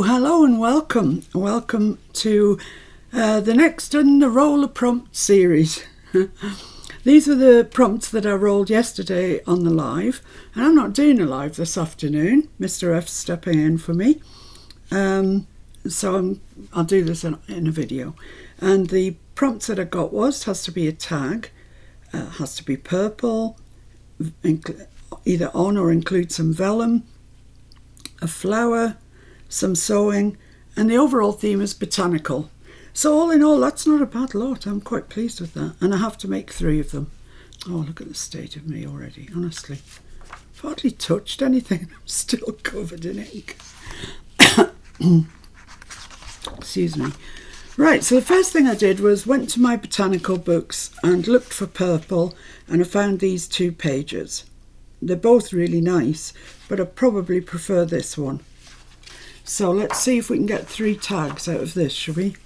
Hello and welcome. Welcome to the next in the Roll a Prompt series. These are the prompts that I rolled yesterday on the live, and I'm not doing a live this afternoon. Mr. F's stepping in for me. So I'll do this in a video. And the prompts that I got was, has to be a tag, has to be purple, either on or include some vellum, a flower, some sewing, and the overall theme is botanical. So all in all, that's not a bad lot. I'm quite pleased with that. And I have to make 3 of them. Oh, look at the state of me already, honestly. I've hardly touched anything. I'm still covered in ink. Excuse me. Right, so the first thing I did was went to my botanical books and looked for purple, and I found these 2 pages. They're both really nice, but I probably prefer this one. So let's see if we can get 3 tags out of this, shall we?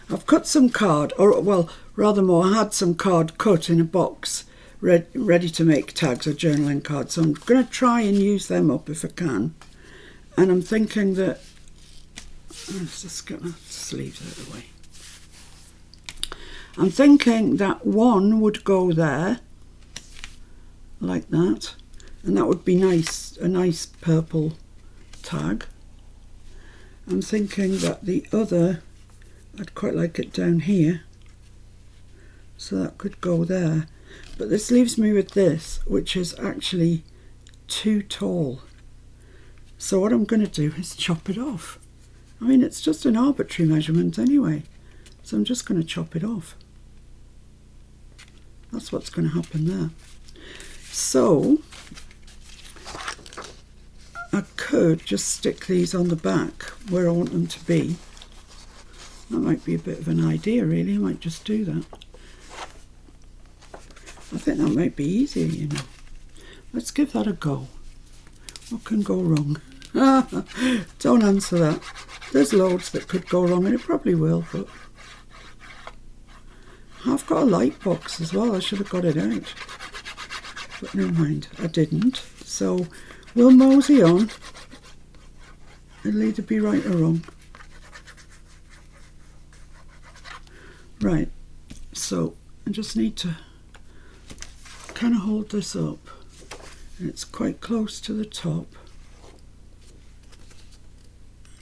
I've cut some card, or well, rather more, I had some card cut in a box, ready to make tags or journaling cards. So I'm going to try and use them up if I can. And I'm thinking that, I'm just going to sleeve that away. I'm thinking that one would go there, like that. And that would be nice, a nice purple tag. I'm thinking that the other, I'd quite like it down here, so that could go there. But this leaves me with this, which is actually too tall. So what I'm going to do is chop it off. I mean, it's just an arbitrary measurement anyway, so I'm just going to chop it off. That's what's going to happen there. So I could just stick these on the back where I want them to be. That might be a bit of an idea, really. I might just do that. I think that might be easier, you know. Let's give that a go. What can go wrong? Don't answer that. There's loads that could go wrong, and it probably will, but I've got a light box as well. I should have got it out. But never mind, I didn't. So we'll mosey on. It'll either be right or wrong. Right, so I just need to kind of hold this up. And it's quite close to the top.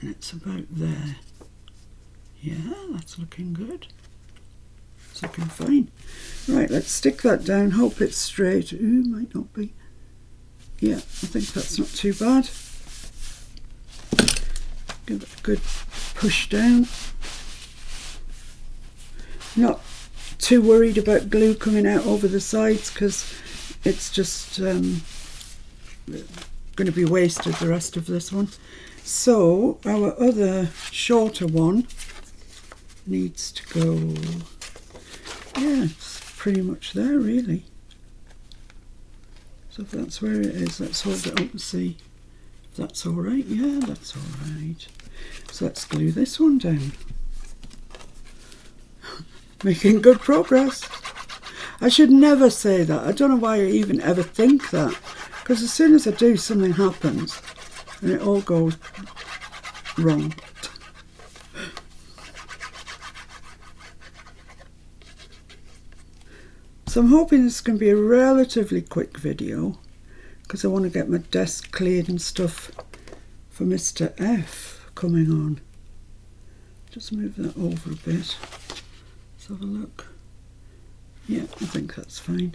And it's about there. Yeah, that's looking good. It's looking fine. Right, let's stick that down. Hope it's straight. Ooh, might not be. Yeah, I think that's not too bad. Give it a good push down. Not too worried about glue coming out over the sides because it's just going to be wasted, the rest of this one. So our other shorter one needs to go, yeah, it's pretty much there really. So if that's where it is, let's hold it up and see if that's all right. Yeah, that's all right. So let's glue this one down. Making good progress. I should never say that. I don't know why I even ever think that, because as soon as I do, something happens and it all goes wrong. So I'm hoping this is going to be a relatively quick video, because I want to get my desk cleared and stuff for Mr. F coming on. Just move that over a bit. Let's have a look. Yeah, I think that's fine.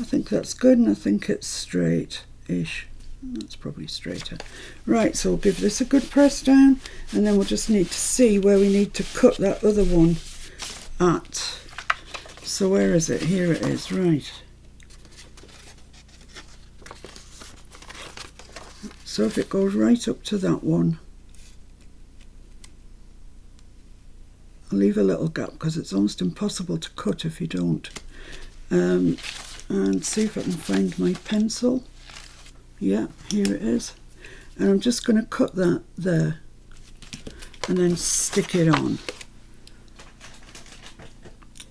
I think that's good, and I think it's straight-ish. That's probably straighter. Right, so we'll give this a good press down, and then we'll just need to see where we need to cut that other one at. So where is it? Here it is, right. So if it goes right up to that one, I'll leave a little gap because it's almost impossible to cut if you don't. And see if I can find my pencil. Yeah, here it is. And I'm just going to cut that there and then stick it on.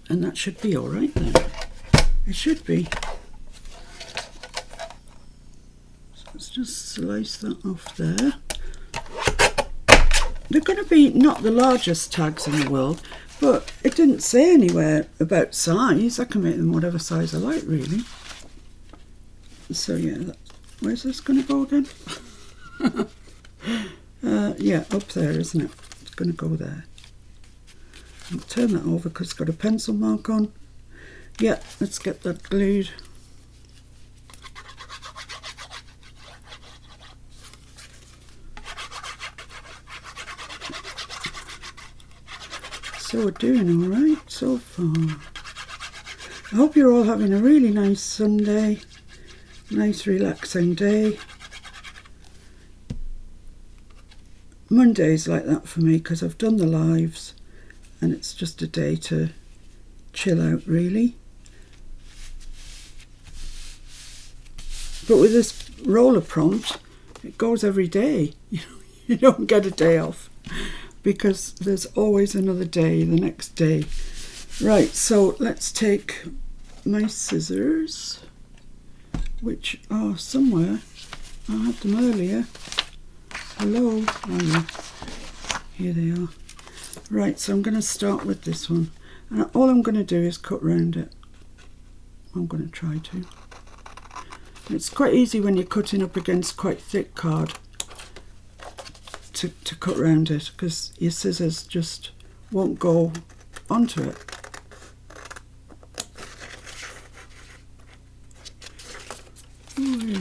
And that should be all right then. It should be. So let's just slice that off there. they're going to be not the largest tags in the world, but it didn't say anywhere about size. I can make them whatever size I like, really. So yeah, where's this going to go again? Yeah, up there, isn't it? It's going to go there. I'll turn that over because it's got a pencil mark on. Yeah, let's get that glued. So we're doing all right so far. I hope you're all having a really nice Sunday, nice relaxing day. Monday's like that for me because I've done the lives and it's just a day to chill out, really. But with this roller prompt, it goes every day. You don't get a day off because there's always another day, the next day. Right, so let's take my scissors, which are somewhere. I had them earlier. Hello. Oh, yeah. Here they are. Right, so I'm going to start with this one. And all I'm going to do is cut round it. I'm going to try to. It's quite easy when you're cutting up against quite thick card to cut round it, because your scissors just won't go onto it. Ooh.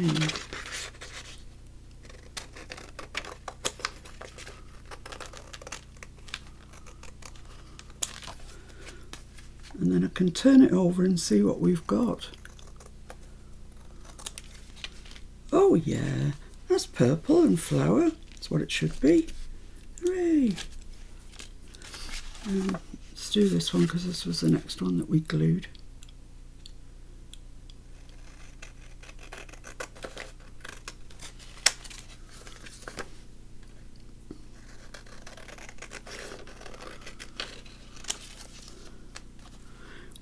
And then I can turn it over and see what we've got. Oh yeah, that's purple and flower. That's what it should be. Hooray! Let's do this one because this was the next one that we glued.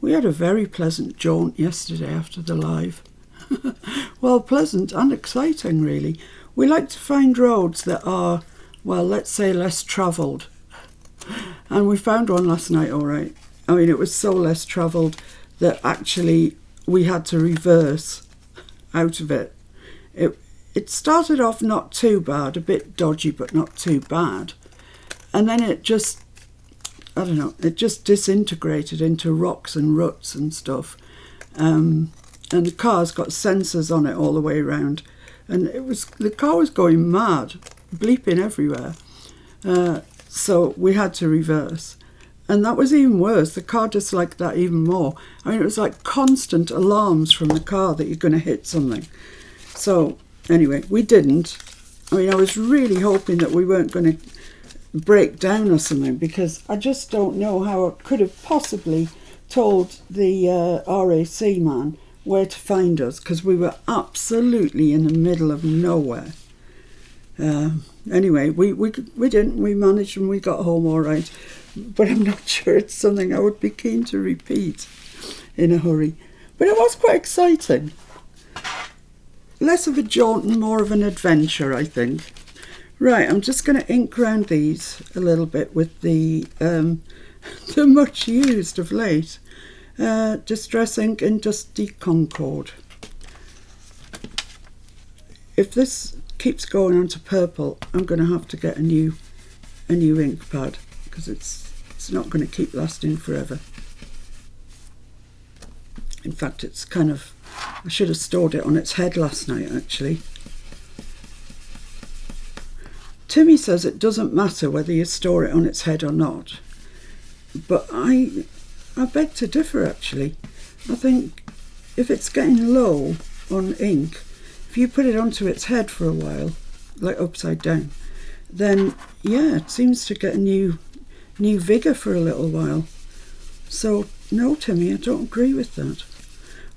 We had a very pleasant jaunt yesterday after the live. Well, pleasant and exciting, really. We like to find roads that are, well, let's say less travelled. And we found one last night, all right. I mean, it was so less travelled that actually we had to reverse out of it. It started off not too bad, a bit dodgy, but not too bad. And then it just, I don't know, it just disintegrated into rocks and ruts and stuff. And the car's got sensors on it all the way around. And the car was going mad, bleeping everywhere. So we had to reverse. And that was even worse. The car disliked that even more. I mean, it was like constant alarms from the car that you're going to hit something. So anyway, we didn't. I mean, I was really hoping that we weren't going to break down or something, because I just don't know how I could have possibly told the RAC man where to find us, because we were absolutely in the middle of nowhere. Anyway, we didn't. We managed and we got home all right. But I'm not sure it's something I would be keen to repeat in a hurry. But it was quite exciting. Less of a jaunt and more of an adventure, I think. Right, I'm just going to ink around these a little bit with the much used of late Distress Ink in Dusty Concord. If this keeps going on to purple, I'm going to have to get a new ink pad, because it's not going to keep lasting forever. In fact, it's kind of, I should have stored it on its head last night, actually. Timmy says it doesn't matter whether you store it on its head or not, but I beg to differ, actually. I think if it's getting low on ink, if you put it onto its head for a while, like upside down, then yeah, it seems to get a new vigour for a little while. So no, Timmy, I don't agree with that.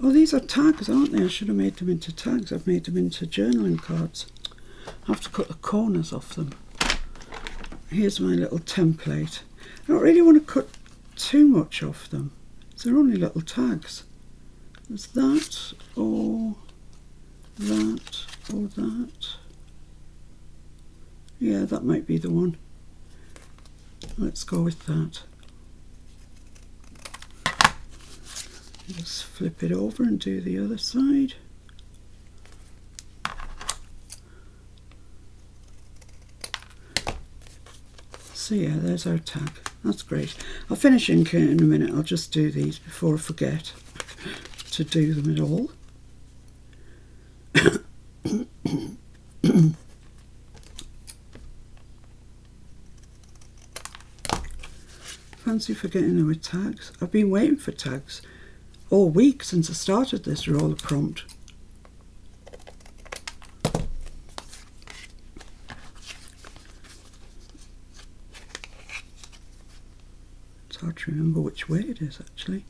Oh, these are tags, aren't they? I should have made them into tags. I've made them into journaling cards. I have to cut the corners off them. Here's my little template. I don't really want to cut too much off them. They're only little tags. There's that, or that, or that. Yeah, that might be the one. let's go with that. Just flip it over and do the other side. So yeah, there's our tag. That's great. I'll finish inking in a minute. I'll just do these before I forget to do them at all. Fancy forgetting there were tags. I've been waiting for tags all week since I started this roller prompt. It's hard to remember which way it is actually,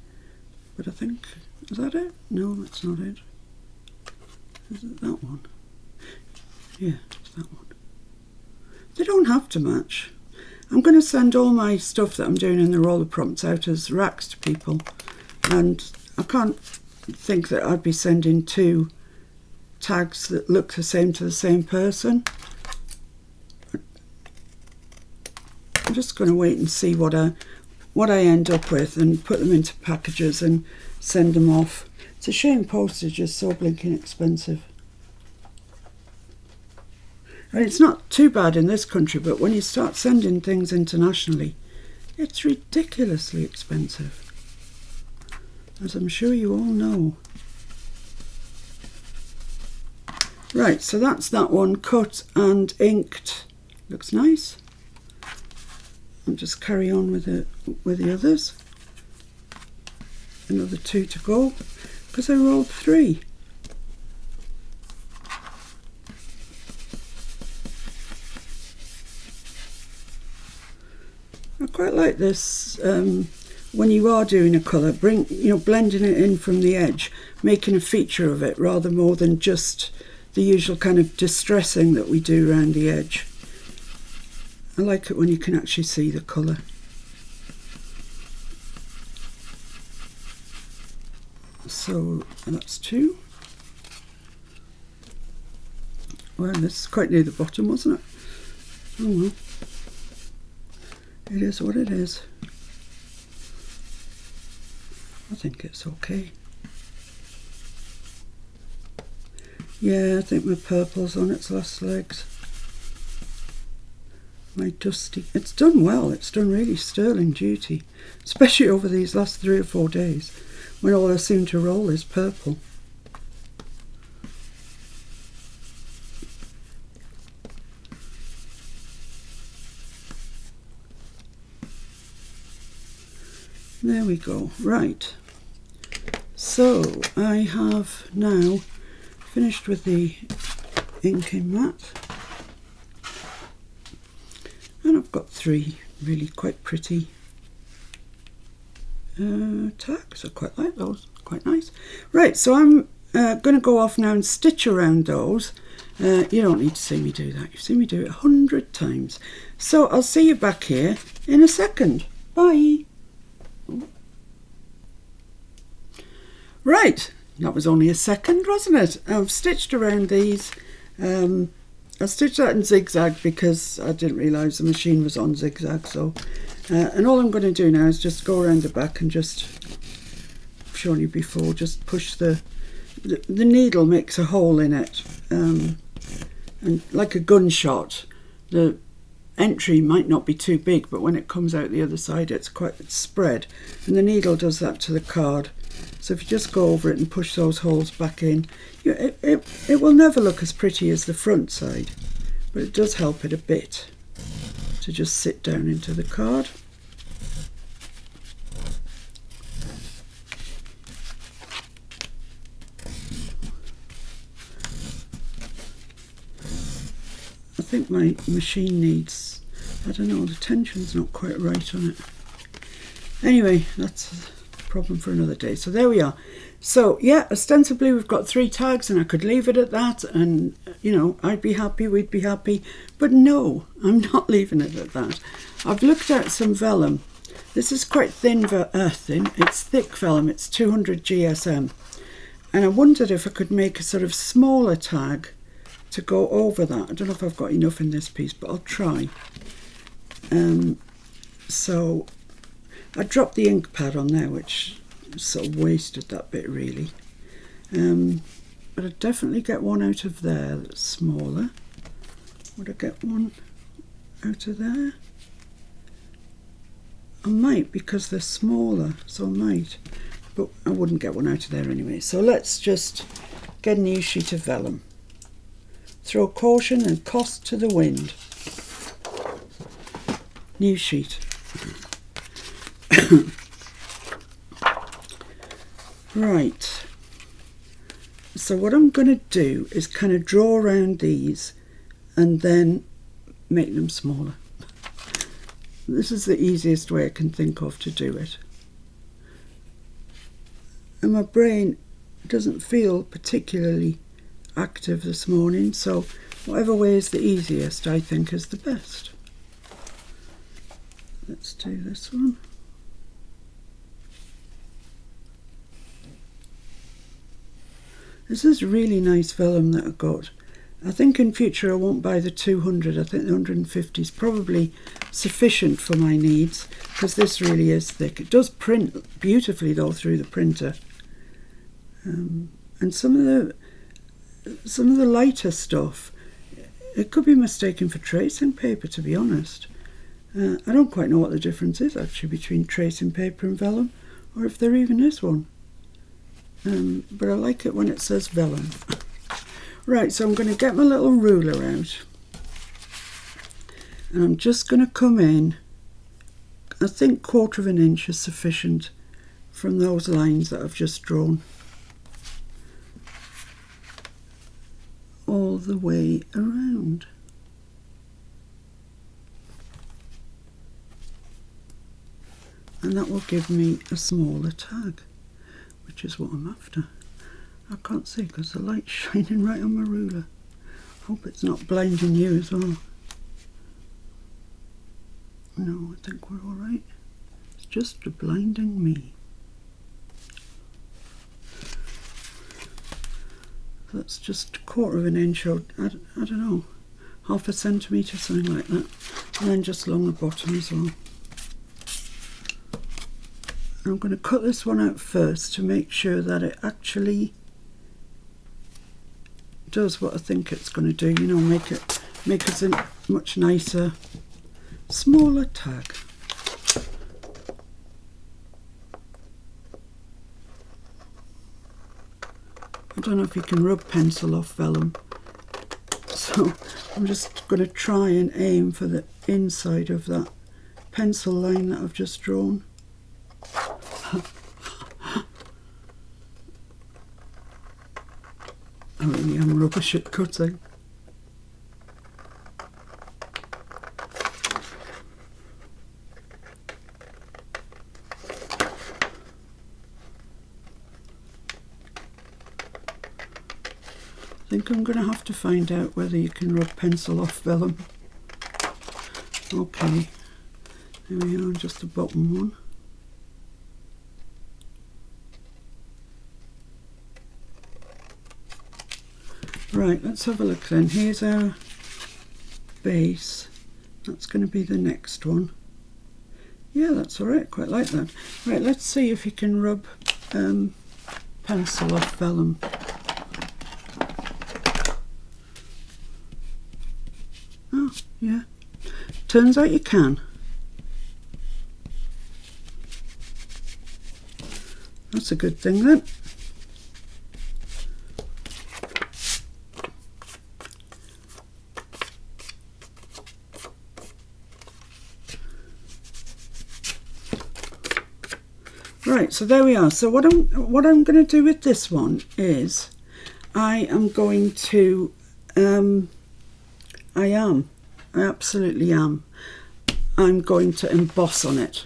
but I think, is that it? No, that's not it. Is it that one? Yeah, it's that one. They don't have to match. I'm going to send all my stuff that I'm doing in the roller prompts out as racks to people, and I can't think that I'd be sending 2 tags that look the same to the same person. I'm just going to wait and see what I end up with and put them into packages and send them off. It's a shame postage is so blinking expensive. And it's not too bad in this country, but when you start sending things internationally, it's ridiculously expensive, as I'm sure you all know. Right, so that's that one, cut and inked. Looks nice. I'll just carry on with the others. Another 2 to go, because I rolled 3. I quite like this when you are doing a colour, blending it in from the edge, making a feature of it rather more than just the usual kind of distressing that we do around the edge. I like it when you can actually see the colour. So that's 2. Well, this is quite near the bottom, wasn't it? Oh well. It is what it is. I think it's okay. Yeah, I think my purple's on its last legs. My dusty... It's done well. It's done really sterling duty. Especially over these last 3 or 4 days, when all I seem to roll is purple. There we go. Right, so I have now finished with the inking mat, and I've got 3 really quite pretty tags. I quite like those, quite nice. Right, so I'm going to go off now and stitch around those. You don't need to see me do that. You've seen me do it 100 times. So I'll see you back here in a second. Bye. Right, that was only a second, wasn't it? I've stitched around these. I stitched that in zigzag because I didn't realise the machine was on zigzag. So, and all I'm going to do now is just go around the back and just, I've shown you before, just push the needle makes a hole in it, and like a gunshot, the entry might not be too big, but when it comes out the other side, it's spread, and the needle does that to the card. So if you just go over it and push those holes back in, it will never look as pretty as the front side, but it does help it a bit to just sit down into the card. I think my machine needs, I don't know, the tension's not quite right on it. Anyway, that's problem for another day. So there we are. So yeah, ostensibly we've got 3 tags, and I could leave it at that, and you know, I'd be happy, we'd be happy, but no, I'm not leaving it at that. I've looked at some vellum. This is quite thin, it's thick vellum, it's 200 GSM, and I wondered if I could make a sort of smaller tag to go over that. I don't know if I've got enough in this piece, but I'll try. So I dropped the ink pad on there, which sort of wasted that bit really. But I'd definitely get one out of there that's smaller. Would I get one out of there? I might, because they're smaller, so I might. But I wouldn't get one out of there anyway. So let's just get a new sheet of vellum. Throw caution and cost to the wind. New sheet. Right. So what I'm going to do is kind of draw around these and then make them smaller. This is the easiest way I can think of to do it. And my brain doesn't feel particularly active this morning, so whatever way is the easiest I think is the best. Let's do this one. This is really nice vellum that I got. I think in future I won't buy the 200. I think the 150 is probably sufficient for my needs, because this really is thick. It does print beautifully though through the printer. And some of the lighter stuff, it could be mistaken for tracing paper, to be honest. I don't quite know what the difference is actually between tracing paper and vellum, or if there even is one. But I like it when it says vellum. Right, so I'm going to get my little ruler out, and I'm just going to come in. I think 1/4 of an inch is sufficient from those lines that I've just drawn, all the way around. And that will give me a smaller tag, which is what I'm after. I can't see because the light's shining right on my ruler. Hope it's not blinding you as well. No, I think we're all right. It's just blinding me. That's just 1/4 of an inch, or I don't know, 1/2 centimetre, something like that. And then just along the bottom as well. I'm going to cut this one out first to make sure that it actually does what I think it's going to do, you know, make us a much nicer, smaller tag. I don't know if you can rub pencil off vellum, so I'm just going to try and aim for the inside of that pencil line that I've just drawn. I really am rubbish at cutting. I think I'm going to have to find out whether you can rub pencil off vellum. Okay, here we are, just the bottom one. Right, let's have a look then. Here's our base. That's going to be the next one. Yeah, that's alright, quite like that. Right, let's see if you can rub pencil off vellum. Oh, yeah. Turns out you can. That's a good thing then. Right, so there we are. So what I'm going to do with this one is I am going to I absolutely am. I'm going to emboss on it.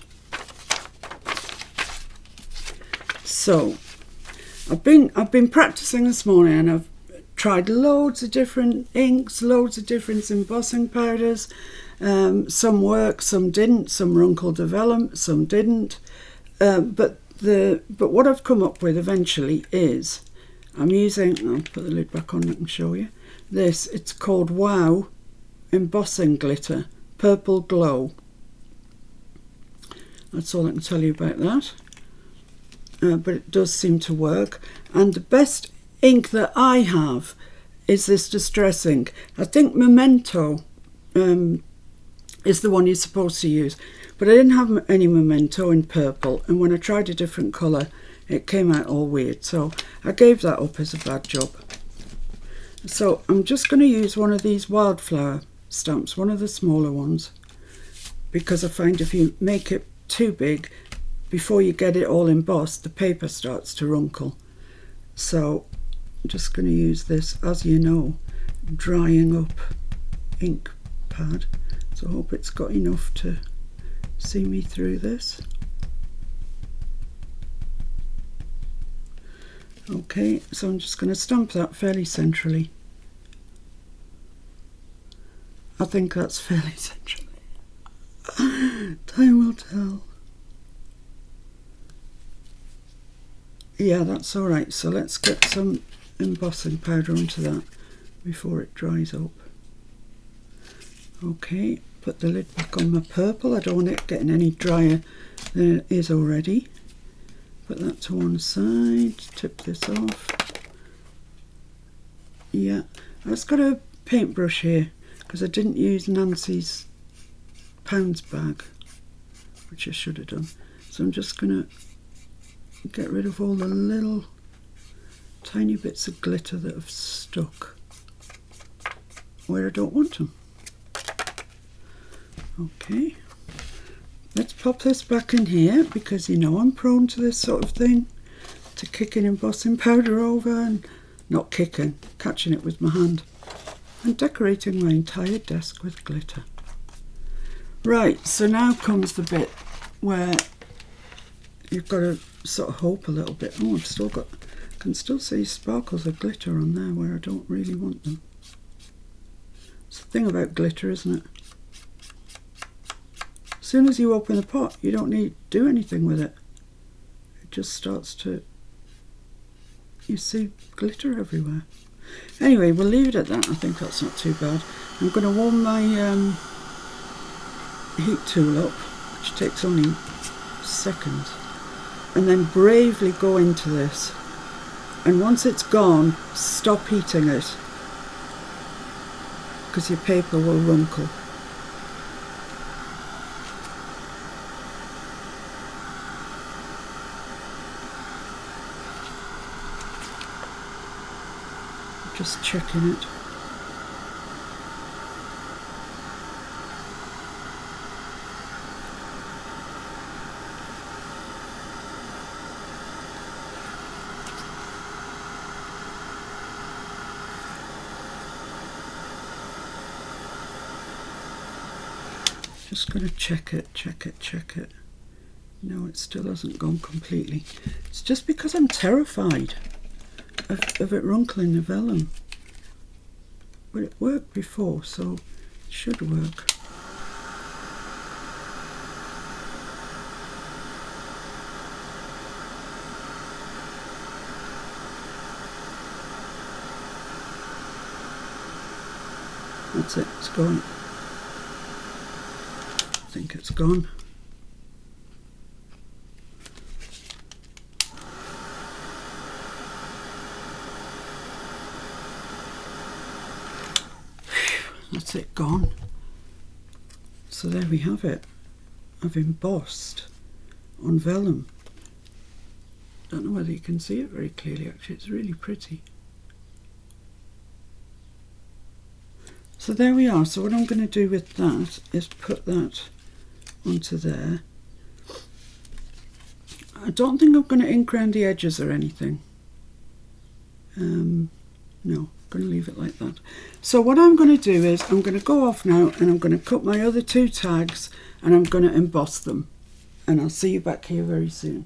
So I've been practicing this morning, and I've tried loads of different inks, loads of different embossing powders. Some worked, some didn't, some wrinkled the vellum, some didn't. But what I've come up with eventually is I'm using, I'll put the lid back on and I can show you this. It's called Wow Embossing Glitter Purple Glow. That's all I can tell you about that. But it does seem to work. And the best ink that I have is this distress ink. I think Memento is the one you're supposed to use. But I didn't have any Memento in purple. And when I tried a different colour, it came out all weird. So I gave that up as a bad job. So I'm just going to use one of these wildflower stamps, one of the smaller ones, because I find if you make it too big, before you get it all embossed, the paper starts to wrinkle. So I'm just going to use this, as you know, drying up ink pad. So I hope it's got enough to see me through this. Okay, so I'm just going to stamp that fairly centrally. I think that's fairly centrally. Time will tell. Yeah, that's all right. So let's get some embossing powder onto that before it dries up. Okay, put the lid back on my purple. I don't want it getting any drier than it is already. Put that to one side, tip this off. Yeah, I've just got a paintbrush here because I didn't use Nancy's pounds bag, which I should have done. So I'm just going to get rid of all the little tiny bits of glitter that have stuck where I don't want them. Okay, let's pop this back in here because you know I'm prone to this sort of thing, to kicking embossing powder over and not kicking, catching it with my hand and decorating my entire desk with glitter. Right, so now comes the bit where you've got to sort of hope a little bit. Oh, I've still got, can still see sparkles of glitter on there where I don't really want them. It's the thing about glitter, isn't it? As soon as you open the pot, you don't need to do anything with it. It just starts to, you see glitter everywhere. Anyway, we'll leave it at that. I think that's not too bad. I'm going to warm my heat tool up, which takes only seconds, and then bravely go into this. And once it's gone, stop heating it, because your paper will wrinkle. Just checking it. Just going to check it. No, it still hasn't gone completely. It's just because I'm terrified of it wrinkling the vellum. But it worked before, so it should work. That's it, it's gone. I think it's gone. That's it, gone. So there we have it. I've embossed on vellum. Don't know whether you can see it very clearly, actually. It's really pretty. So there we are. So what I'm going to do with that is put that onto there. I don't think I'm going to ink around the edges or anything. No, I'm going to leave it like that. So what I'm going to do is I'm going to go off now and I'm going to cut my other two tags and I'm going to emboss them. And I'll see you back here very soon.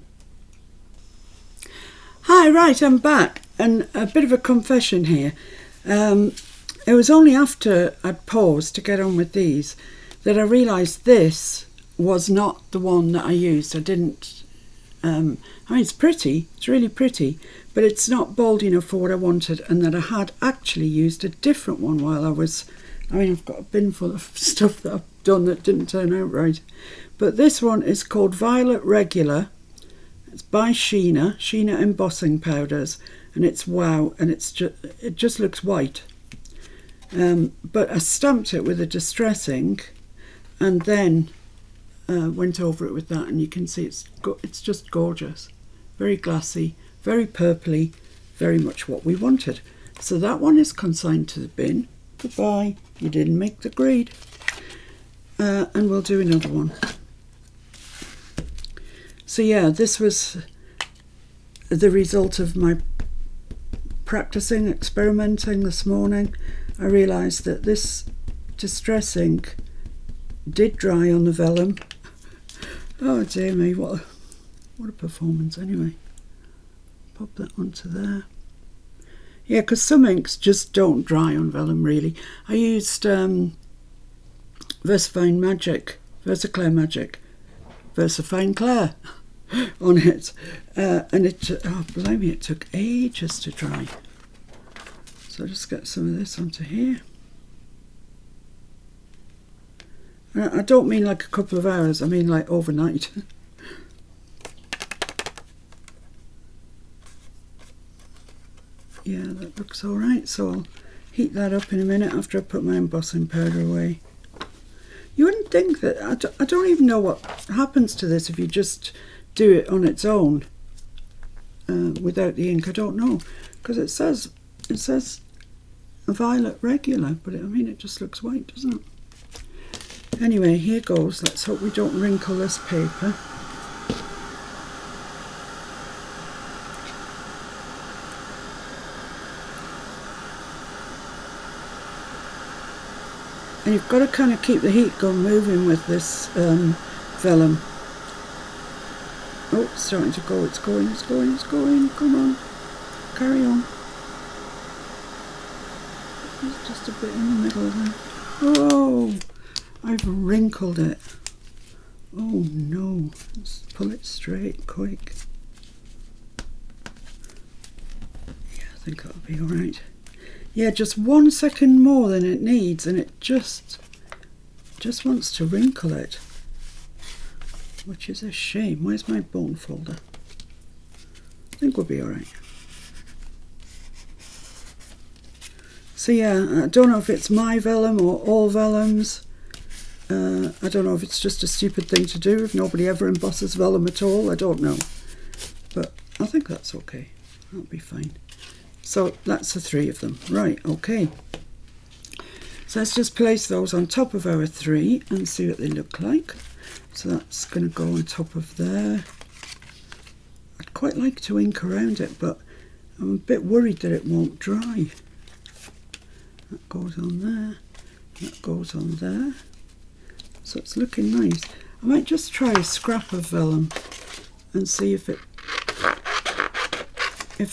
Hi, right, I'm back. And a bit of a confession here. It was only after I'd paused to get on with these that I realised this was not the one that I used. I didn't, I mean, it's pretty, it's really pretty, but it's not bold enough for what I wanted, and that I had actually used a different one while I was, I mean, I've got a bin full of stuff that I've done that didn't turn out right. But this one is called Violet Regular. It's by Sheena Embossing Powders, and it's wow, and it just looks white. But I stamped it with a distress ink, and then went over it with that, and you can see it's just gorgeous, very glassy, very purpley, very much what we wanted. So that one is consigned to the bin. Goodbye, you didn't make the grade. And we'll do another one. So yeah, this was the result of my practicing, experimenting this morning. I realised that this distress ink did dry on the vellum. Oh dear me, what a performance anyway. Pop that onto there. Yeah, because some inks just don't dry on vellum really. I used VersaFine Claire on it, and oh blimey, it took ages to dry. So I'll just get some of this onto here. I don't mean like a couple of hours, I mean like overnight. Yeah, that looks alright, so I'll heat that up in a minute after I put my embossing powder away. You wouldn't think that, I don't even know what happens to this if you just do it on its own without the ink. I don't know, because it says Violet Regular, but I mean it just looks white, doesn't it? Anyway, here goes. Let's hope we don't wrinkle this paper. And you've got to kind of keep the heat gun moving with this vellum. Oh, it's starting to go. It's going. Come on. Carry on. There's just a bit in the middle there. Oh, I've wrinkled it. Oh no. Let's pull it straight, quick. Yeah, I think that'll be alright. Yeah, just 1 second more than it needs, and it just wants to wrinkle it, which is a shame. Where's my bone folder? I think we'll be alright. So yeah, I don't know if it's my vellum or all vellums. I don't know if it's just a stupid thing to do, if nobody ever embosses vellum at all, I don't know. But I think that's okay, that'll be fine. So that's the 3 of them. Right, okay. So let's just place those on top of our 3 and see what they look like. So that's going to go on top of there. I'd quite like to ink around it, but I'm a bit worried that it won't dry. That goes on there. That goes on there. So it's looking nice. I might just try a scrap of vellum and see if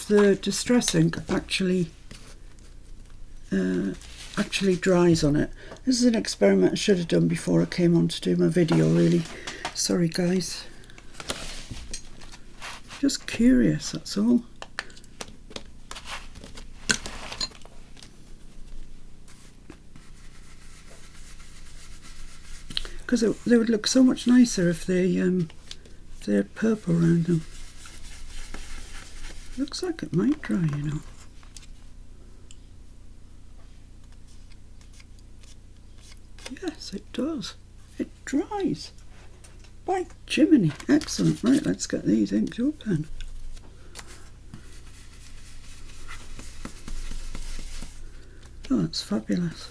the distress ink actually dries on it. This is an experiment I should have done before I came on to do my video, really. Sorry guys. Just curious, that's all. Because they would look so much nicer if they had purple around them. Looks like it might dry, you know. Yes, it does. It dries. By Jiminy. Excellent. Right, let's get these inked up then. Oh, that's fabulous.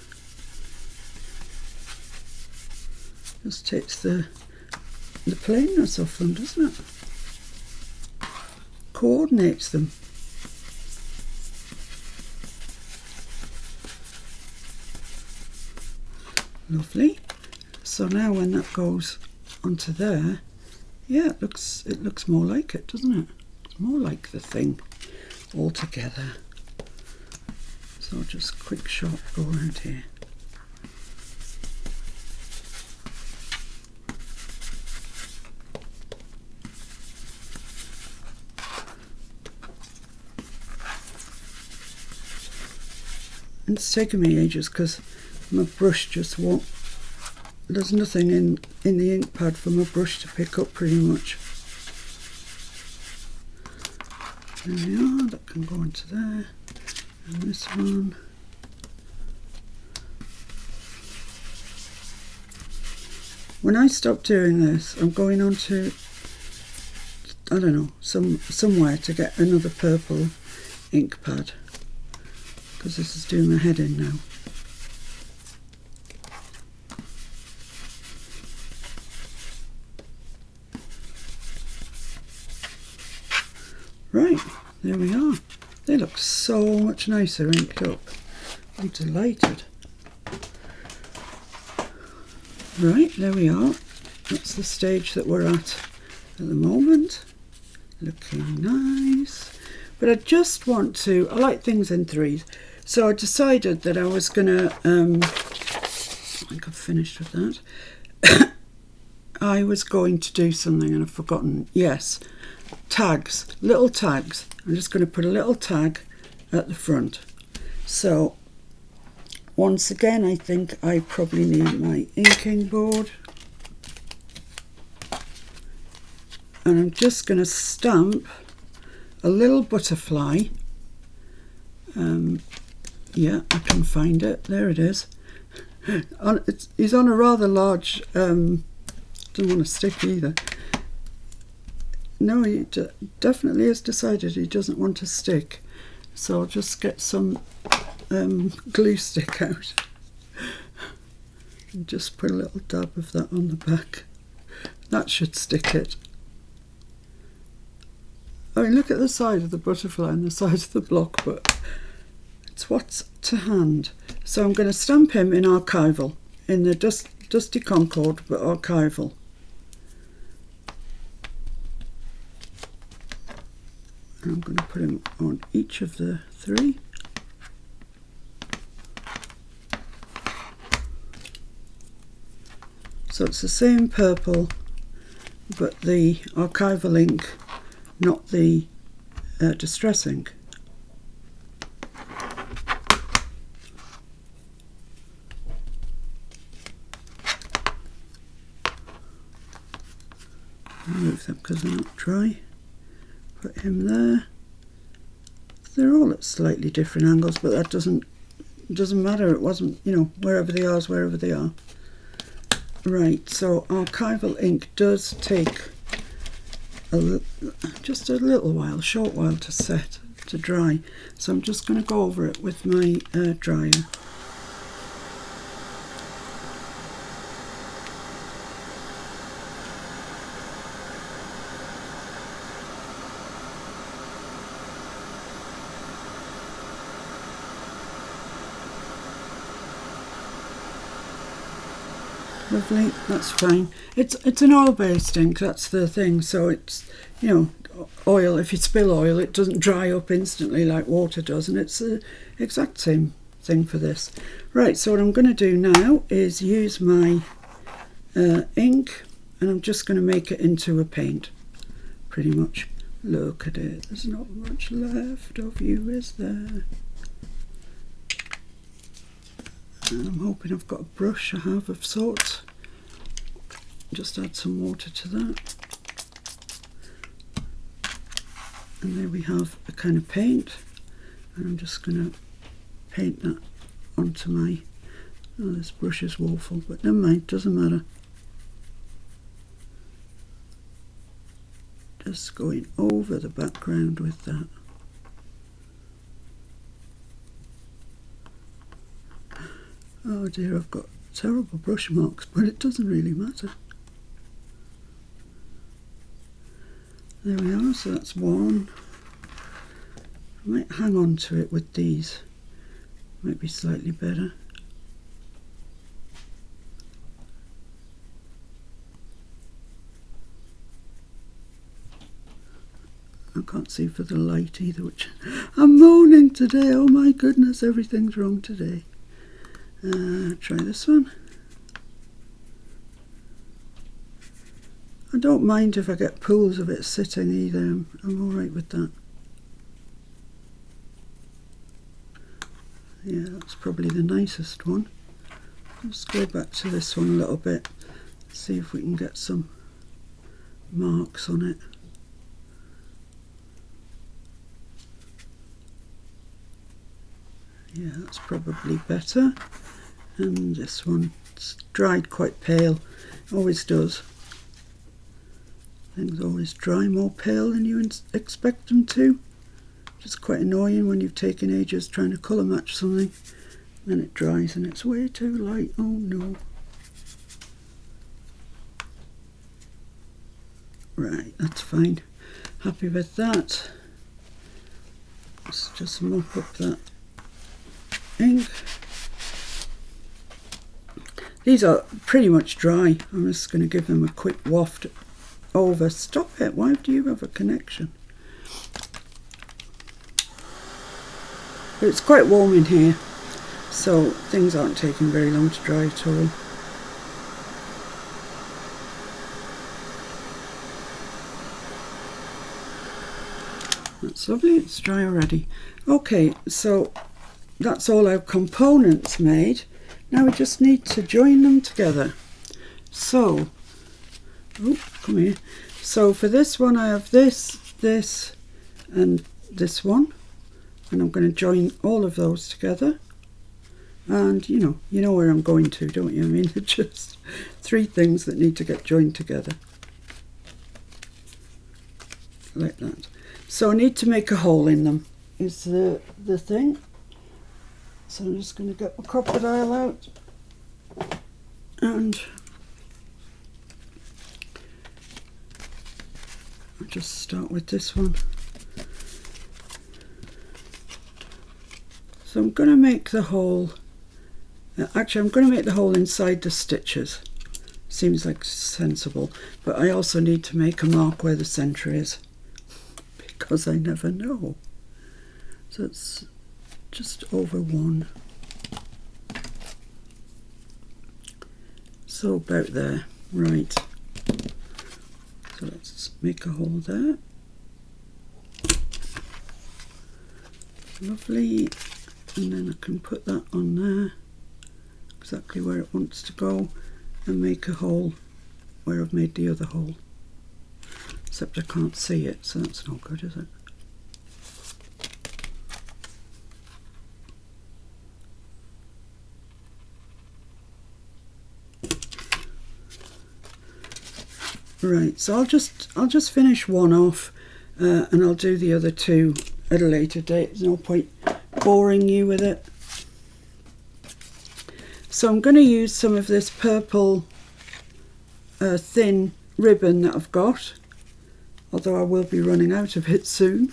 Just takes the plainness off them, doesn't it? Coordinates them. Lovely. So now when that goes onto there, yeah, it looks more like it, doesn't it? It's more like the thing altogether. So I'll just quick shot go around here. It's taken me ages because my brush just won't there's nothing in the ink pad for my brush to pick up pretty much. There we are, that can go into there, and this one. When I stop doing this, I'm going on to, I don't know, somewhere to get another purple ink pad, because this is doing my head in now. Right, there we are. They look so much nicer inked up. I'm delighted. Right, there we are. That's the stage that we're at the moment. Looking nice. But I just want to, I like things in threes. So I decided that I was going to, I think I've finished with that. I was going to do something and I've forgotten. Yes. Tags, little tags. I'm just going to put a little tag at the front. So once again, I think I probably need my inking board, and I'm just going to stamp a little butterfly. Yeah, I can find it. There it is. He's on a rather large, doesn't want to stick either. No, he definitely has decided he doesn't want to stick. So I'll just get some glue stick out and just put a little dab of that on the back. That should stick it. I mean, look at the side of the butterfly and the side of the block, but it's what's to hand. So I'm going to stamp him in archival, in the Dusty Concord, but archival. I'm going to put him on each of the three. So it's the same purple, but the archival ink, not the distress ink. Remove them because they're not dry. Put him there. They're all at slightly different angles, but that doesn't matter. It wasn't, you know, wherever they are is wherever they are. Right, so archival ink does take just a little while, short while to set, to dry. So I'm just going to go over it with my dryer. Lovely, that's fine. It's an oil-based ink, that's the thing. So it's, you know, oil. If you spill oil, it doesn't dry up instantly like water does, and it's the exact same thing for this. Right, so what I'm going to do now is use my ink, and I'm just going to make it into a paint, pretty much. Look at it. There's not much left of you, is there? And I'm hoping I've got a brush I have of sorts. Just add some water to that. And there we have a kind of paint. And I'm just going to paint that onto my... Oh, this brush is woeful, but never mind, doesn't matter. Just going over the background with that. Oh dear, I've got terrible brush marks, but it doesn't really matter. There we are, so that's one. I might hang on to it with these, might be slightly better. I can't see for the light either, which I'm moaning today. Oh my goodness, everything's wrong today. Try this one. I don't mind if I get pools of it sitting either. I'm alright with that. Yeah, that's probably the nicest one. Let's go back to this one a little bit, see if we can get some marks on it. Yeah, that's probably better. And this one, it's dried quite pale, always does. Things always dry more pale than you expect them to. It's quite annoying when you've taken ages trying to colour match something, then it dries and it's way too light. Oh no. Right, that's fine. Happy with that. Let's just mop up that ink. These are pretty much dry. I'm just going to give them a quick waft over. Stop it, why do you have a connection? But it's quite warm in here, so things aren't taking very long to dry at all. That's lovely, it's dry already. Okay, so that's all our components made. Now we just need to join them together. So, oh, come here. So for this one I have this, this and this one. And I'm going to join all of those together. And you know where I'm going to, don't you? I mean, it's just 3 things that need to get joined together. Like that. So I need to make a hole in them, is the thing. So I'm just going to get my crocodile out. And I'll just start with this one. So I'm going to make the hole, actually I'm going to make the hole inside the stitches. Seems like sensible, but I also need to make a mark where the centre is, because I never know. So it's just over 1. So about there, right. So let's make a hole there. Lovely. And then I can put that on there, exactly where it wants to go, and make a hole where I've made the other hole. Except I can't see it, so that's not good, is it? Right, so I'll just finish one off, and I'll do the other 2 at a later date. There's no point boring you with it. So I'm going to use some of this purple thin ribbon that I've got, although I will be running out of it soon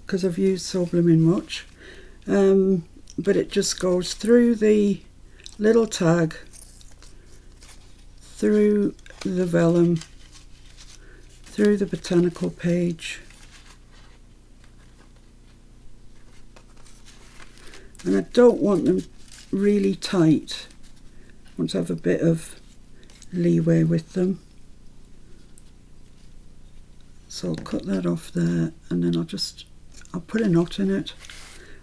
because I've used so blooming much. But it just goes through the little tag, through the vellum, through the botanical page, and I don't want them really tight. I want to have a bit of leeway with them. So I'll cut that off there, and then I'll put a knot in it,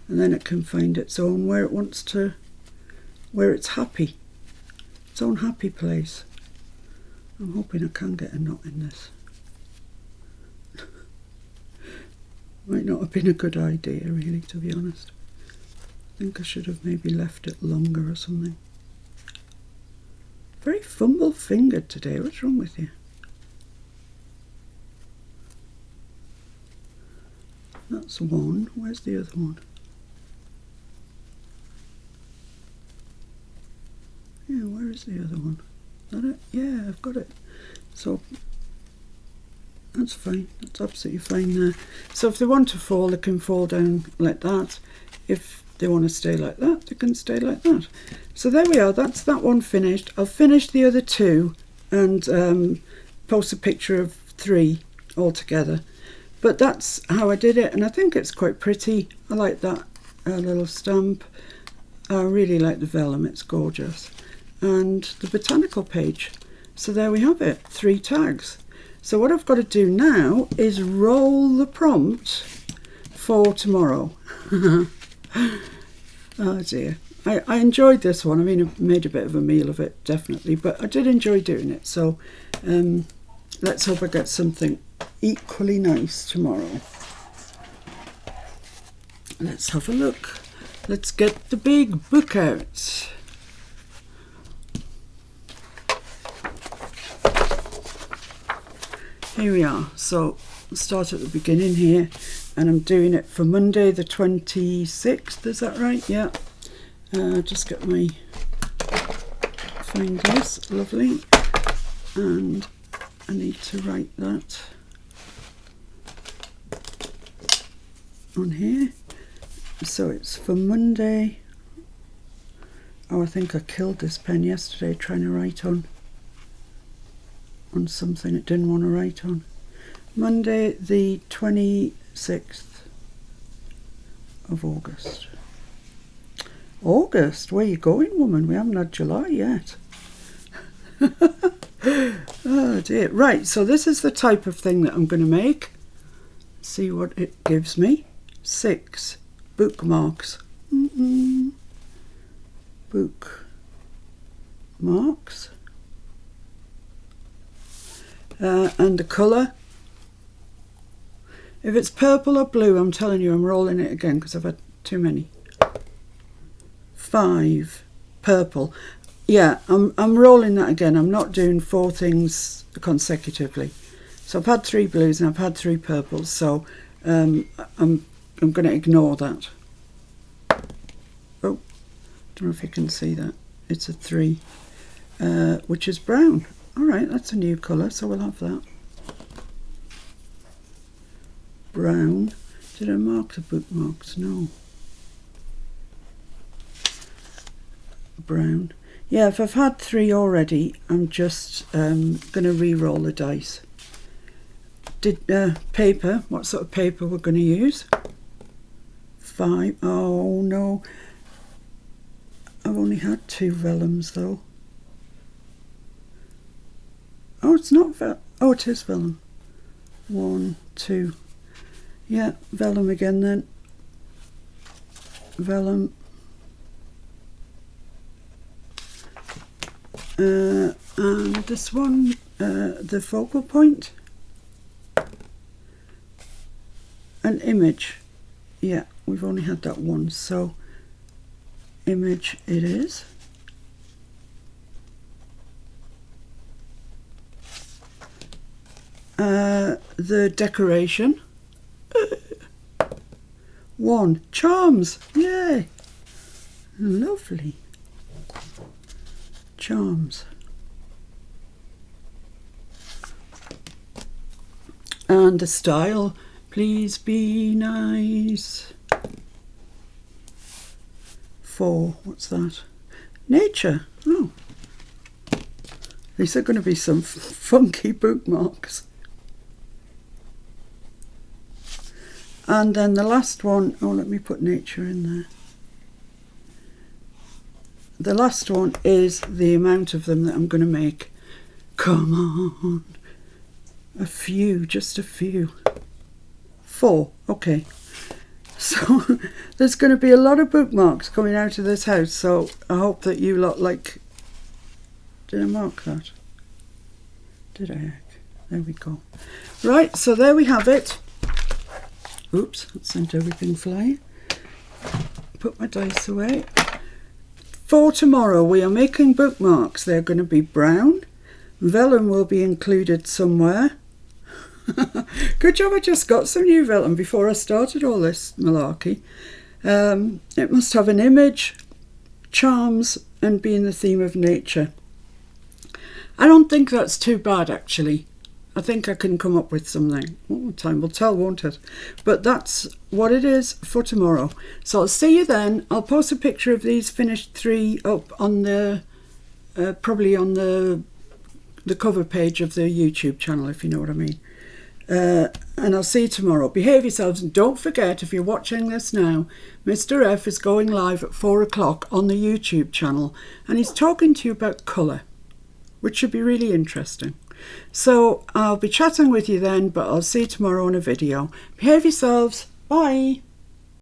and then it can find its own where it wants to, where it's happy, its own happy place. I'm hoping I can get a knot in this. Might not have been a good idea really, to be honest. I think I should have maybe left it longer or something. Very fumble fingered today, what's wrong with you? That's one, where's the other one? Yeah, where is the other one? Is that it? Yeah, I've got it. So that's fine, that's absolutely fine there. So if they want to fall, they can fall down like that. If they want to stay like that, they can stay like that. So there we are, that's that one finished. I'll finish the other 2 and post a picture of 3 all together. But that's how I did it, and I think it's quite pretty. I like that little stamp. I really like the vellum, it's gorgeous. And the botanical page. So there we have it, 3 tags. So what I've got to do now is roll the prompt for tomorrow. Oh dear. I enjoyed this one. I mean, I made a bit of a meal of it, definitely, but I did enjoy doing it. So let's hope I get something equally nice tomorrow. Let's have a look. Let's get the big book out. Here we are. So I'll start at the beginning here, and I'm doing it for Monday the 26th. Is that right? Yeah. Just get my fingers. Lovely. And I need to write that on here. So it's for Monday. Oh, I think I killed this pen yesterday trying to write on something it didn't want to write on. Monday the 26th of August. August? Where are you going, woman? We haven't had July yet. Oh dear. Right, so this is the type of thing that I'm going to make. See what it gives me. 6 bookmarks. Bookmarks. And the colour. If it's purple or blue, I'm telling you, I'm rolling it again because I've had too many. 5 purple. Yeah, I'm rolling that again. I'm not doing 4 things consecutively. So I've had 3 blues and I've had 3 purples. So I'm going to ignore that. Oh, don't know if you can see that. It's a 3, which is brown. All right, that's a new colour, so we'll have that. Brown. Did I mark the bookmarks? No. Brown. Yeah, if I've had 3 already, I'm just going to re-roll the dice. Paper. What sort of paper we're going to use? 5. Oh no. I've only had 2 vellums though. Oh, it's not oh, it is vellum. 1, 2. Yeah, vellum again then. Vellum. And this one, the focal point. An image. Yeah, we've only had that once, so image it is. The decoration. 1 charms. Yay! Lovely. Charms. And the style. Please be nice. 4. What's that? Nature. Oh. These are going to be some funky bookmarks. And then the last one, oh, let me put nature in there. The last one is the amount of them that I'm going to make. Come on. A few, just a few. 4, okay. So there's going to be a lot of bookmarks coming out of this house, so I hope that you lot like... Did I mark that? Did I? There we go. Right, so there we have it. Oops, that sent everything flying. Put my dice away. For tomorrow, we are making bookmarks. They're going to be brown. Vellum will be included somewhere. Good job I just got some new vellum before I started all this malarkey. It must have an image, charms, and be in the theme of nature. I don't think that's too bad, actually. I think I can come up with something. Oh, time will tell, won't it? But that's what it is for tomorrow. So I'll see you then. I'll post a picture of these finished 3 up on the, probably on the cover page of the YouTube channel, if you know what I mean. And I'll see you tomorrow. Behave yourselves, and don't forget, if you're watching this now, Mr. F is going live at 4 o'clock on the YouTube channel, and he's talking to you about colour, which should be really interesting. So I'll be chatting with you then, but I'll see you tomorrow on a video. Behave yourselves. Bye.